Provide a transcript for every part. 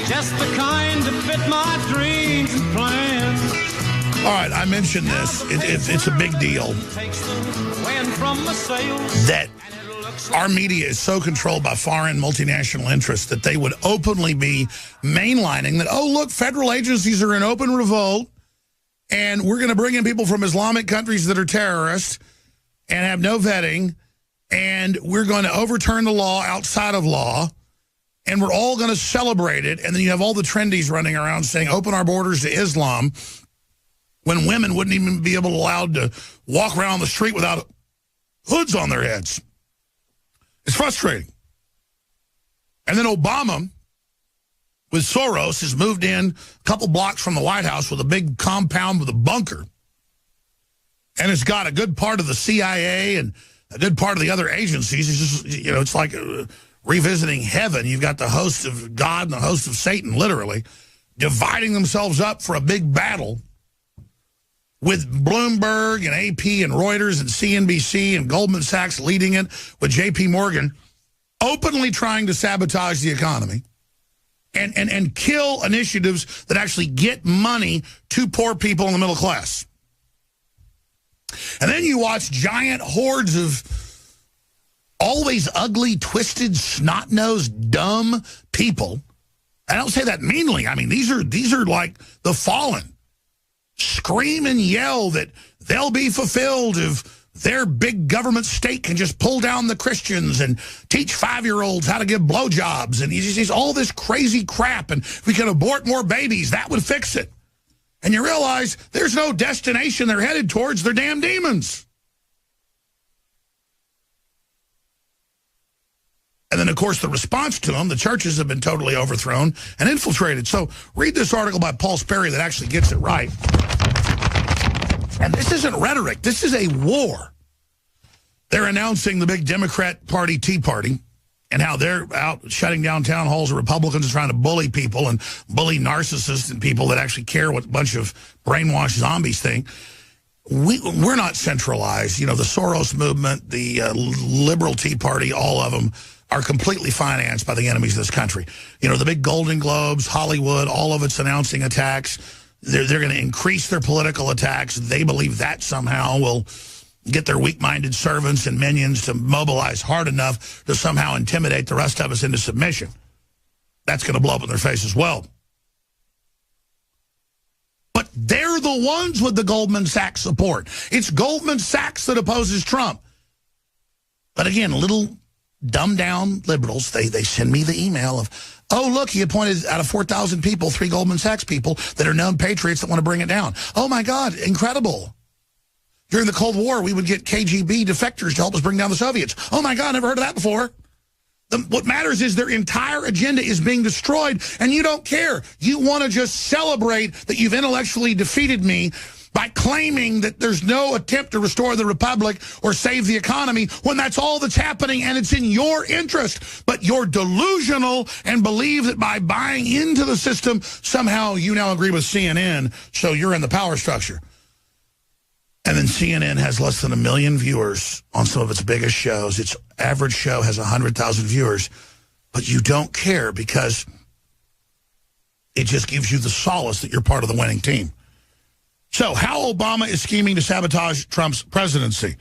just the kind to fit my dreams and plans. All right, I mentioned this. It's a big deal that our media is so controlled by foreign multinational interests that they would openly be mainlining that, oh, look, federal agencies are in open revolt, and we're going to bring in people from Islamic countries that are terrorists and have no vetting, and we're going to overturn the law outside of law, and we're all going to celebrate it. And then you have all the trendies running around saying, open our borders to Islam, when women wouldn't even be allowed to walk around the street without hoods on their heads. It's frustrating. And then Obama, with Soros, has moved in a couple blocks from the White House with a big compound with a bunker. And it's got a good part of the CIA and a good part of the other agencies. It's just, you know, it's like revisiting heaven. You've got the host of God and the host of Satan, literally, dividing themselves up for a big battle, with Bloomberg and AP and Reuters and CNBC and Goldman Sachs leading it, with J.P. Morgan openly trying to sabotage the economy and kill initiatives that actually get money to poor people in the middle class. And then you watch giant hordes of always ugly, twisted, snot-nosed, dumb people. I don't say that meanly. I mean, these are like the fallen. Scream and yell that they'll be fulfilled if their big government state can just pull down the Christians and teach 5-year-olds how to give blowjobs. And he sees all this crazy crap, and if we can abort more babies, that would fix it. And you realize there's no destination they're headed towards. They're damn demons. And then, of course, the response to them, the churches have been totally overthrown and infiltrated. So read this article by Paul Sperry that actually gets it right. And this isn't rhetoric. This is a war. They're announcing the big Democrat Party Tea Party and how they're out shutting down town halls of Republicans and trying to bully people and bully narcissists and people that actually care what a bunch of brainwashed zombies think. We're not centralized. You know, the Soros movement, the liberal Tea Party, all of them are completely financed by the enemies of this country. You know, the big Golden Globes, Hollywood, all of it's announcing attacks. They're going to increase their political attacks. They believe that somehow will get their weak-minded servants and minions to mobilize hard enough to somehow intimidate the rest of us into submission. That's going to blow up in their face as well. But they're the ones with the Goldman Sachs support. It's Goldman Sachs that opposes Trump. But again, little dumbed-down liberals, they send me the email of, oh, look, he appointed out of 4,000 people, 3 Goldman Sachs people that are known patriots that want to bring it down. Oh, my God, incredible. During the Cold War, we would get KGB defectors to help us bring down the Soviets. Oh, my God, never heard of that before. What matters is their entire agenda is being destroyed, and you don't care. You want to just celebrate that you've intellectually defeated me by claiming that there's no attempt to restore the republic or save the economy when that's all that's happening and it's in your interest. But you're delusional and believe that by buying into the system, somehow you now agree with CNN, so you're in the power structure. And then CNN has less than 1 million viewers on some of its biggest shows. Its average show has 100,000 viewers. But you don't care because it just gives you the solace that you're part of the winning team. So how Obama is scheming to sabotage Trump's presidency.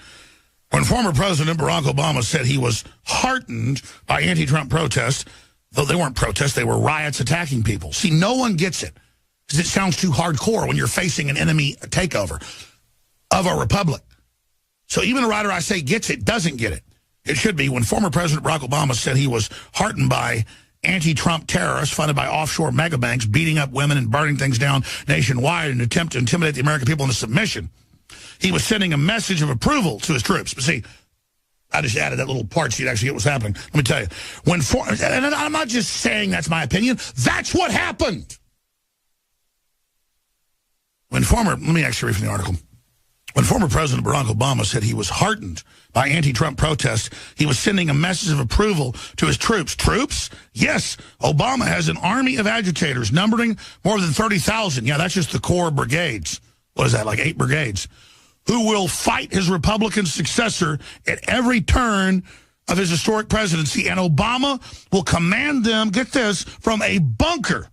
When former President Barack Obama said he was heartened by anti-Trump protests, though they weren't protests, they were riots attacking people. See, no one gets it because it sounds too hardcore when you're facing an enemy takeover of our republic. So even a writer I say gets it, doesn't get it. It should be when former President Barack Obama said he was heartened by anti-Trump terrorists funded by offshore megabanks beating up women and burning things down nationwide in an attempt to intimidate the American people into submission. He was sending a message of approval to his troops. But see, I just added that little part so you'd actually get what's happening. Let me tell you. And I'm not just saying that's my opinion. That's what happened. Let me actually read from the article. When former President Barack Obama said he was heartened by anti-Trump protests, he was sending a message of approval to his troops. Troops? Yes, Obama has an army of agitators numbering more than 30,000. Yeah, that's just the core brigades. What is that, like 8 brigades? Who will fight his Republican successor at every turn of his historic presidency. And Obama will command them, get this, from a bunker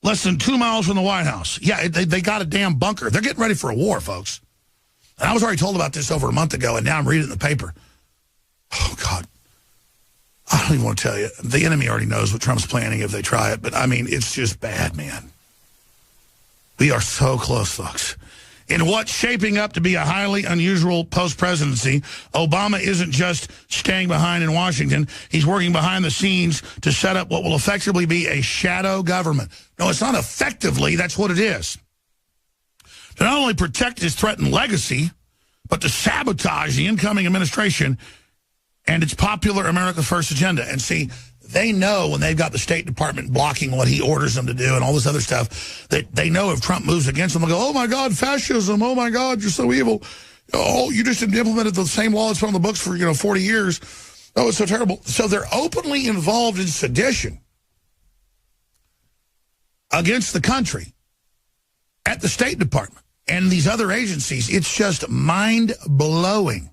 less than 2 miles from the White House. Yeah, they got a damn bunker. They're getting ready for a war, folks. And I was already told about this over a month ago, and now I'm reading it in the paper. Oh, God. I don't even want to tell you. The enemy already knows what Trump's planning if they try it. But, I mean, it's just bad, man. We are so close, folks. In what's shaping up to be a highly unusual post-presidency, Obama isn't just staying behind in Washington. He's working behind the scenes to set up what will effectively be a shadow government. No, it's not effectively. That's what it is. To not only protect his threatened legacy, but to sabotage the incoming administration and its popular America First agenda. And see, they know when they've got the State Department blocking what he orders them to do and all this other stuff, that they know if Trump moves against them, they'll go, oh, my God, fascism. Oh, my God, you're so evil. Oh, you just implemented the same law that's been on the books for, 40 years. Oh, it's so terrible. So they're openly involved in sedition against the country at the State Department and these other agencies. It's just mind-blowing.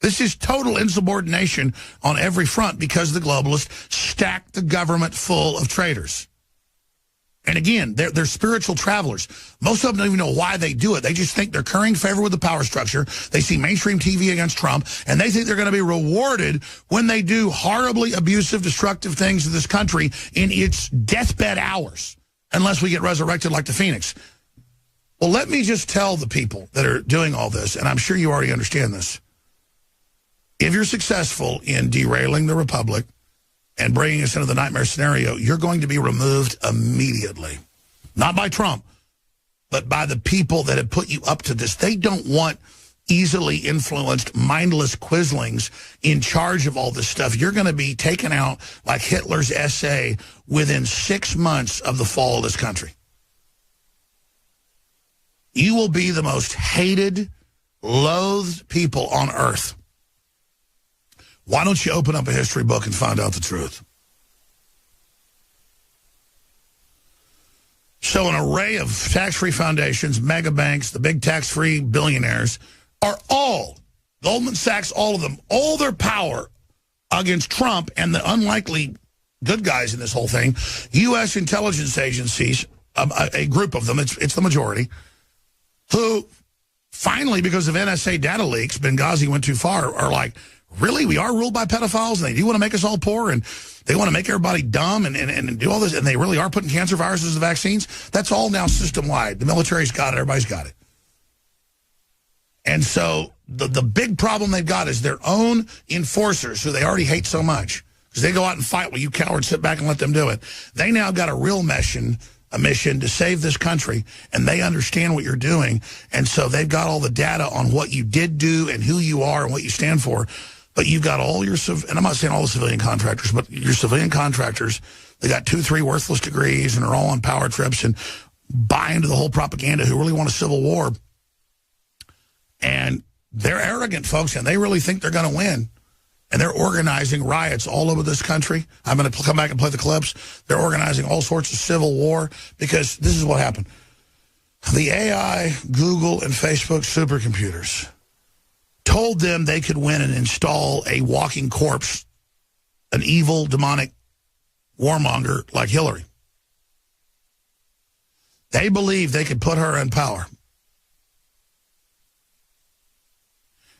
This is total insubordination on every front because the globalists stacked the government full of traitors. And again, they're spiritual travelers. Most of them don't even know why they do it. They just think they're currying favor with the power structure. They see mainstream TV against Trump, and they think they're going to be rewarded when they do horribly abusive, destructive things to this country in its deathbed hours, unless we get resurrected like the Phoenix. Well, let me just tell the people that are doing all this, and I'm sure you already understand this. If you're successful in derailing the Republic and bringing us into the nightmare scenario, you're going to be removed immediately. Not by Trump, but by the people that have put you up to this. They don't want easily influenced, mindless quislings in charge of all this stuff. You're going to be taken out like Hitler's SA within 6 months of the fall of this country. You will be the most hated, loathed people on earth. Why don't you open up a history book and find out the truth? So an array of tax-free foundations, mega banks, the big tax-free billionaires are all, Goldman Sachs, all of them, all their power against Trump and the unlikely good guys in this whole thing, U.S. intelligence agencies, a group of them, it's the majority, who finally, because of NSA data leaks, Benghazi went too far, are like, really, we are ruled by pedophiles, and they do want to make us all poor, and they want to make everybody dumb and do all this, and they really are putting cancer viruses in vaccines? That's all now system-wide. The military's got it. Everybody's got it. And so the big problem they've got is their own enforcers, who they already hate so much, because they go out and fight while you cowards sit back and let them do it. They now got a real mission to save this country, and they understand what you're doing, and so they've got all the data on what you did do and who you are and what you stand for. But you've got all your, and I'm not saying all the civilian contractors, but your civilian contractors, they got 2, 3 worthless degrees and are all on power trips and buy into the whole propaganda, who really want a civil war. And they're arrogant, folks, and they really think they're going to win. And they're organizing riots all over this country. I'm going to come back and play the clips. They're organizing all sorts of civil war because this is what happened. The AI, Google, and Facebook supercomputers told them they could win and install a walking corpse, an evil, demonic warmonger like Hillary. They believed they could put her in power.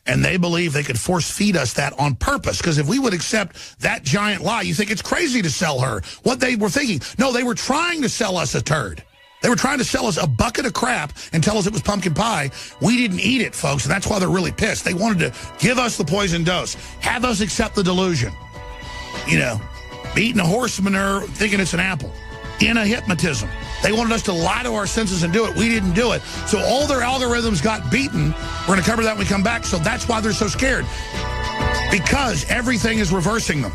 And they believe they could force feed us that on purpose. Because if we would accept that giant lie, you think it's crazy to sell her. What they were thinking, no, they were trying to sell us a turd. They were trying to sell us a bucket of crap and tell us it was pumpkin pie. We didn't eat it, folks, and that's why they're really pissed. They wanted to give us the poison dose, have us accept the delusion. You know, eating a horse manure, thinking it's an apple. In a hypnotism. They wanted us to lie to our senses and do it. We didn't do it. So all their algorithms got beaten. We're going to cover that when we come back. So that's why they're so scared. Because everything is reversing them.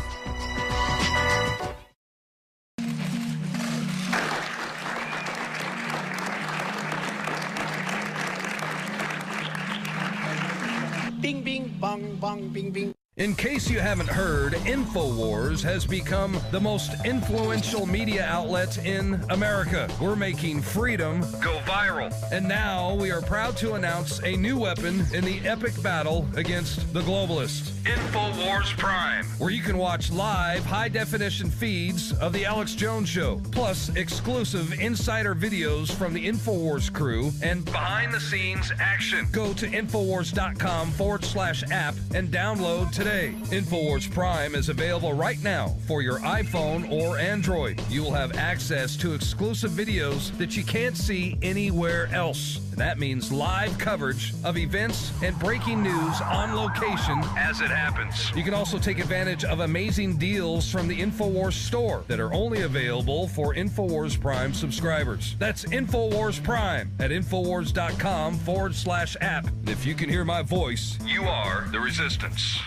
Bing, bing, bong, bong, bing, bing. In case you haven't heard, Infowars has become the most influential media outlet in America. We're making freedom go viral. And now we are proud to announce a new weapon in the epic battle against the globalists. Infowars Prime, where you can watch live high-definition feeds of The Alex Jones Show, plus exclusive insider videos from the Infowars crew and behind-the-scenes action. Go to Infowars.com/app and download today. Infowars Prime is available right now for your iPhone or Android. You will have access to exclusive videos that you can't see anywhere else. And that means live coverage of events and breaking news on location as it happens. You can also take advantage of amazing deals from the Infowars store that are only available for Infowars Prime subscribers. That's Infowars Prime at Infowars.com/app. And if you can hear my voice, you are the resistance.